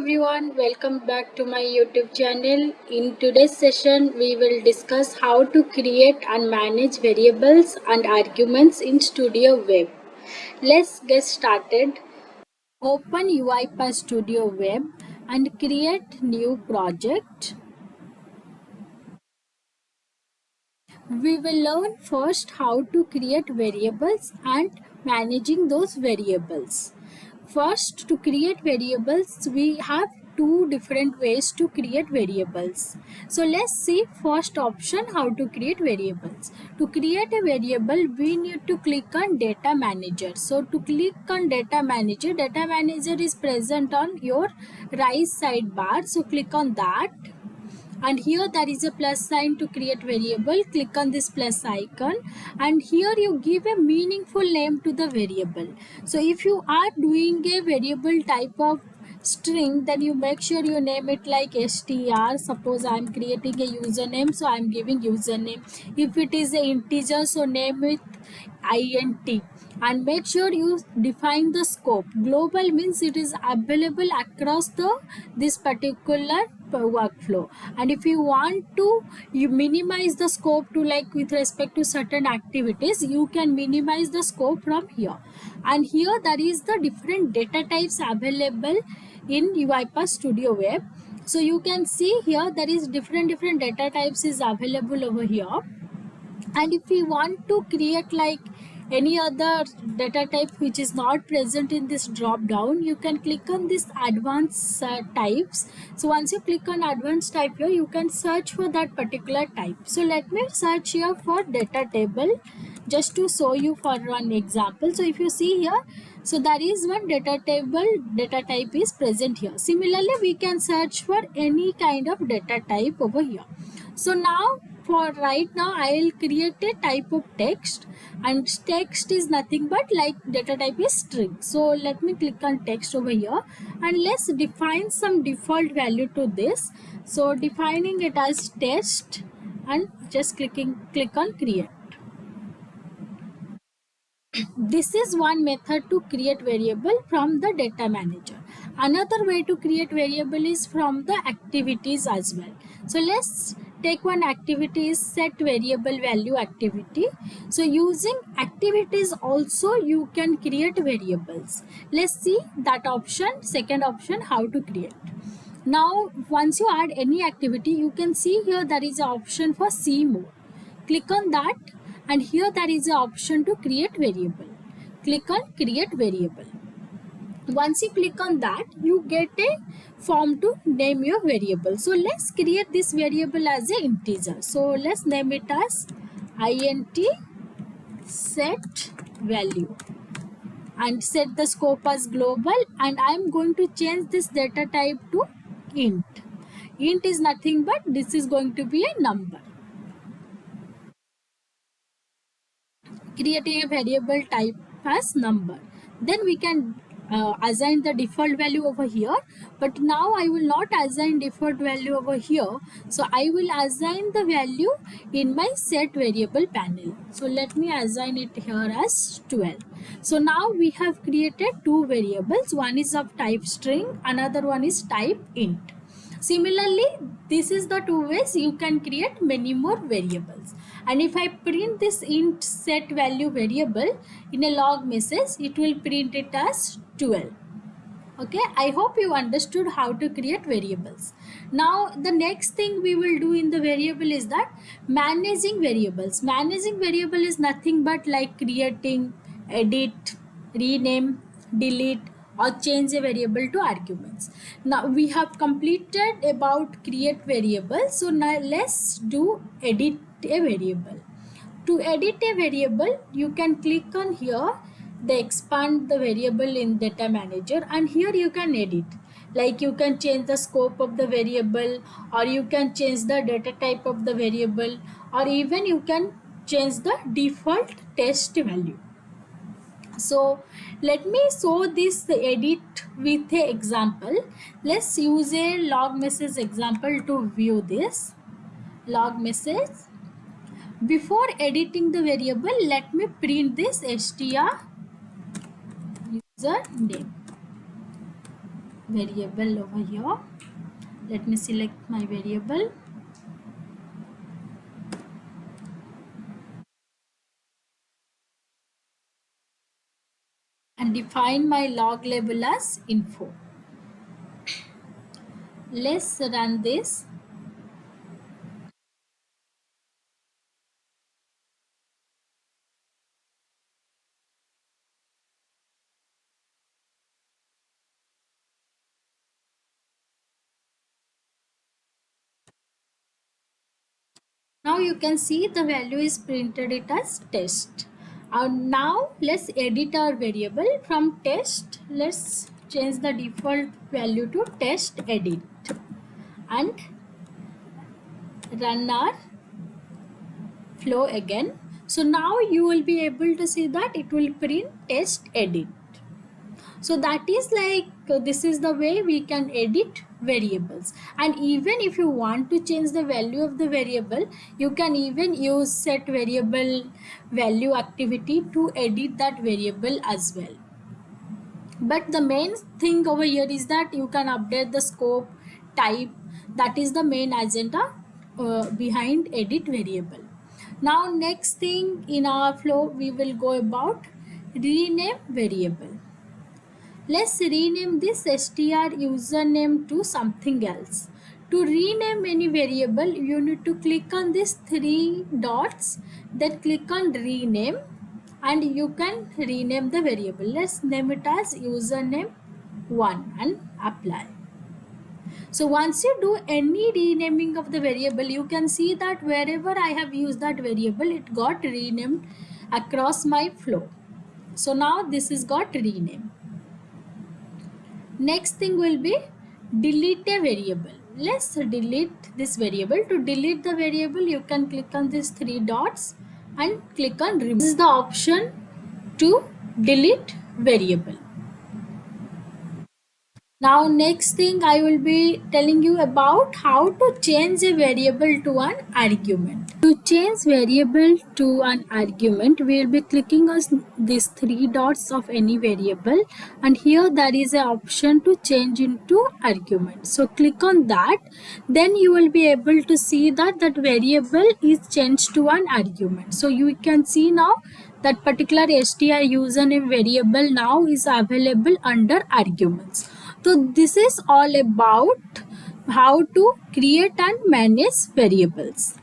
everyone, welcome back to my YouTube channel. In today's session, we will discuss how to create and manage variables and arguments in Studio Web. Let's get started. Open UiPath Studio Web and create new project. We will learn first how to create variables and managing those variables. First, to create variables, we have two different ways to create variables. So let's see first option, how to create variables. To create a variable, we need to click on data manager. So to click on data manager is present on your right sidebar. So click on that. And here there is a plus sign to create variable. Click on this plus icon and here you give a meaningful name to the variable. So if you are doing a variable type of string, then you make sure you name it like str. Suppose I am creating a username, so I am giving username. If it is a integer, so name it int, and make sure you define the scope. Global means it is available across this particular workflow, and if you want to you minimize the scope to like with respect to certain activities, you can minimize the scope from here. And here there is the different data types available in UiPath Studio Web. So you can see here there is different data types is available over here. And if we want to create like any other data type which is not present in this drop down, you can click on this advanced types. So once you click on advanced type here, you can search for that particular type. So let me search here for data table just to show you for one example. So if you see here, so there is one data table data type is present here. Similarly, we can search for any kind of data type over here. So now for right now I will create a type of text, and text is nothing but like data type is string. So let me click on text over here and let's define some default value to this. So defining it as test and just click on create. This is one method to create variable from the data manager. Another way to create variable is from the activities as well. So let's take one activity is set variable value activity. So using activities also you can create variables. Let's see that option, second option, how to create. Now once you add any activity, you can see here there is an option for see more. Click on that and here there is an option to create variable. Click on create variable. Once you click on that, you get a form to name your variable. So let's create this variable as an integer. So let's name it as int set value and set the scope as global, and I am going to change this data type to int. Int is nothing but this is going to be a number. Creating a variable type as number, then we can assign the default value over here. But now I will not assign default value over here, so I will assign the value in my set variable panel. So let me assign it here as 12. So now we have created two variables, one is of type string, another one is type int. Similarly, this is the two ways you can create many more variables. And if I print this int set value variable in a log message, it will print it as 12. Okay, I hope you understood how to create variables. Now the next thing we will do in the variable is that managing variables. Managing variable is nothing but like creating, edit, rename, delete, or change a variable to arguments. Now we have completed about create variable. So now let's do edit a variable. To edit a variable, you can click on here, they expand the variable in data manager, and here you can edit. Like you can change the scope of the variable, or you can change the data type of the variable, or even you can change the default test value. So let me show this edit with a example. Let's use a log message example to view this. Log message. Before editing the variable, let me print this str user name. variable over here. Let me select my variable. And define my log label as info. Let's run this. Now you can see the value is printed it as test. And now let's edit our variable from test. Let's change the default value to test edit and run our flow again. So now you will be able to see that it will print test edit. So that is like this is the way we can edit variables. And even if you want to change the value of the variable, you can even use set variable value activity to edit that variable as well. But the main thing over here is that you can update the scope type. That is the main agenda behind edit variable. Now next thing in our flow we will go about rename variable. Let's rename this str username to something else. To rename any variable, you need to click on these three dots, then click on rename, and you can rename the variable. Let's name it as username1 and apply. So once you do any renaming of the variable, you can see that wherever I have used that variable, it got renamed across my flow. So now this is got renamed. Next thing will be delete a variable. Let's delete this variable. To delete the variable, you can click on these three dots and click on remove. This is the option to delete variable. Now next thing I will be telling you about how to change a variable to an argument. To change variable to an argument, we will be clicking on these three dots of any variable, and here there is an option to change into argument. So click on that, then you will be able to see that that variable is changed to an argument. So you can see now that particular str username variable now is available under arguments. So this is all about how to create and manage variables.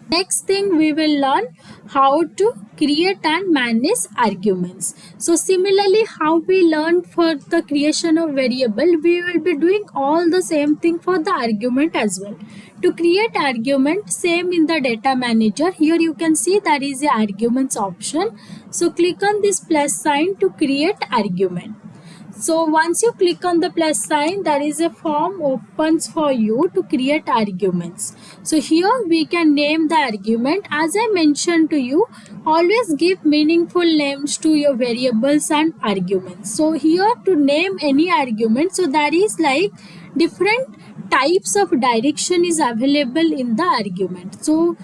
Next thing we will learn how to create and manage arguments. So similarly how we learned for the creation of variable, we will be doing all the same thing for the argument as well. To create argument, same in the data manager. Here you can see there is a arguments option. So click on this plus sign to create argument. So once you click on the plus sign, there is a form opens for you to create arguments. So here we can name the argument. As I mentioned to you, always give meaningful names to your variables and arguments. So here to name any argument, so there is like different types of direction is available in the argument. So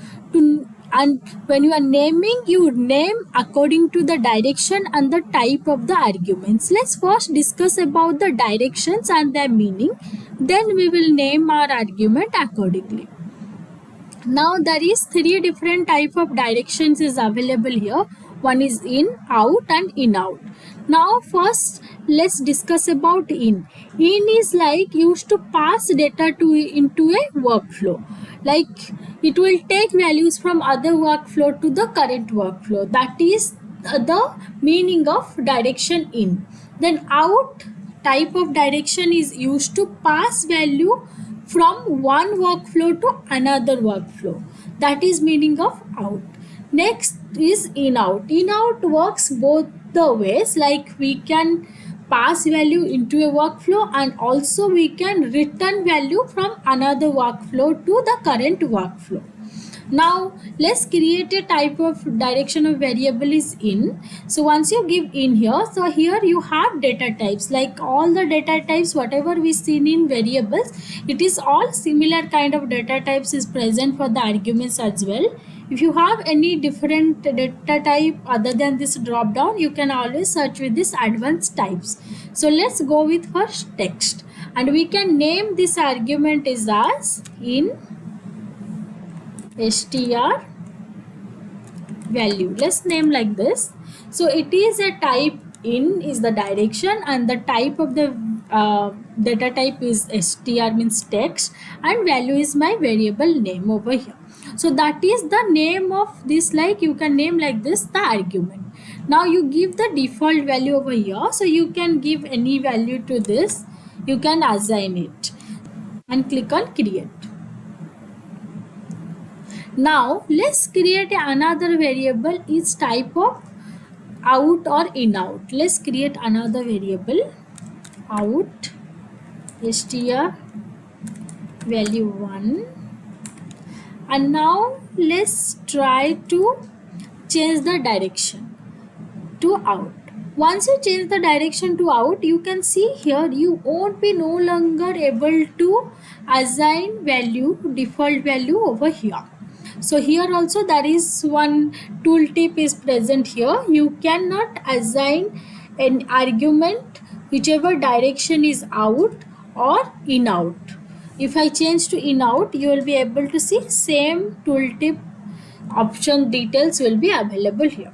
and when you are naming, you name according to the direction and the type of the arguments. Let's first discuss about the directions and their meaning, then we will name our argument accordingly. Now there is three different type of directions is available here. One is in, out and in out. Now first let's discuss about in. In is like used to pass data to into a workflow. Like it will take values from other workflow to the current workflow. That is the meaning of direction in. Then out type of direction is used to pass value from one workflow to another workflow. That is meaning of out. Next is in out. In out works both the ways, like we can pass value into a workflow and also we can return value from another workflow to the current workflow. Now let's create a type of direction of variable is in. So once you give in here, so here you have data types, like all the data types whatever we seen in variables, it is all similar kind of data types is present for the arguments as well. If you have any different data type other than this drop down, you can always search with this advanced types. So let's go with first text. and we can name this argument is as in str value. Let's name like this. So it is a type, in is the direction, and the type of the data type is str, means text, and value is my variable name over here. So that is the name of this, like you can name like this the argument. Now you give the default value over here, so you can give any value to this, you can assign it and click on create. Now let's create another variable is type of out or in out. Let's create another variable out str value 1, and now let's try to change the direction to out. Once you change the direction to out, you can see here you won't be no longer able to assign value, default value over here. So here also there is one tooltip is present here. You cannot assign an argument whichever direction is out or in out. If I change to in out, you will be able to see same tooltip option details will be available here.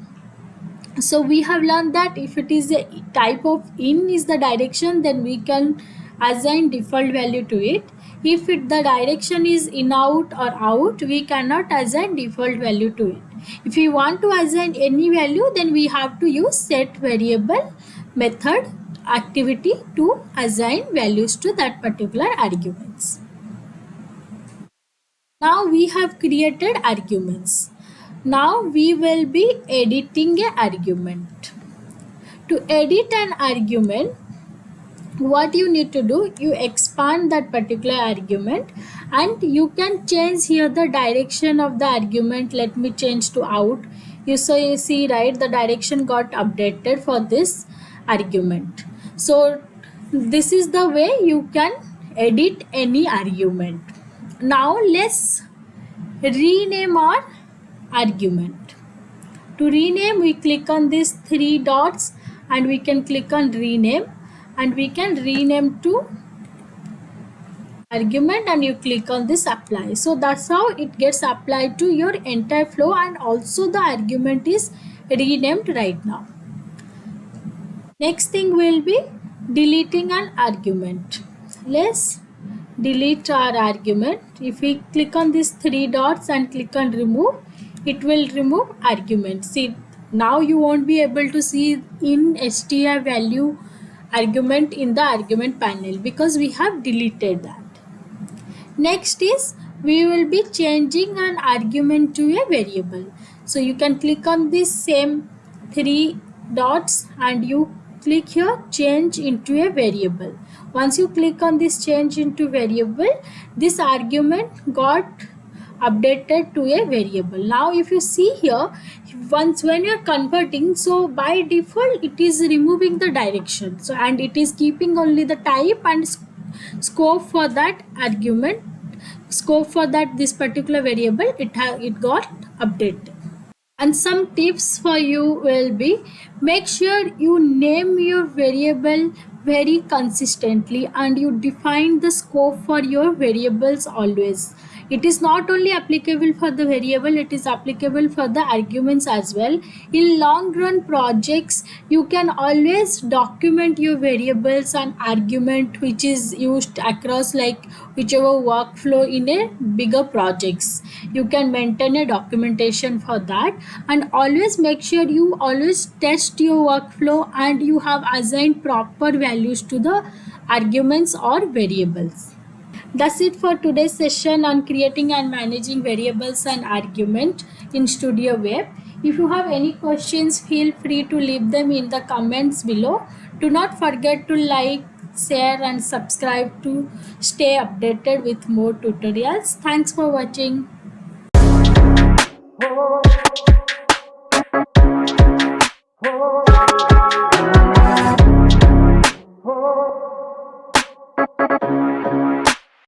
So we have learned that if it is a type of in is the direction, then we can assign default value to it. If the direction is in out or out, we cannot assign default value to it. If we want to assign any value, then we have to use set variable method activity to assign values to that particular arguments. Now we have created arguments. Now we will be editing an argument. To edit an argument, what you need to do, you expand that particular argument and you can change here the direction of the argument. Let me change to out. You see right, the direction got updated for this argument. So this is the way you can edit any argument. Now let's rename our argument. To rename, we click on these three dots and we can click on rename, and we can rename to argument and you click on this apply. So that's how it gets applied to your entire flow, and also the argument is renamed right now. Next thing will be deleting an argument. Let's delete our argument. If we click on these three dots and click on remove, it will remove argument. See, now you won't be able to see in str value argument in the argument panel because we have deleted that. Next is we will be changing an argument to a variable. So you can click on this same three dots and you click here change into a variable. Once you click on this change into variable, this argument got updated to a variable. Now if you see here, once when you are converting, so by default it is removing the direction, so and it is keeping only the type and scope for that argument, scope for that this particular variable, it got updated. And some tips for you will be, make sure you name your variable very consistently and you define the scope for your variables always. It is not only applicable for the variable, it is applicable for the arguments as well. In long run projects, you can always document your variables and argument which is used across like whichever workflow in a bigger projects. You can maintain a documentation for that, and always make sure you always test your workflow and you have assigned proper values to the arguments or variables. That's it for today's session on creating and managing variables and argument in Studio Web. If you have any questions, feel free to leave them in the comments below. Do not forget to like, share and subscribe to stay updated with more tutorials. Thanks for watching.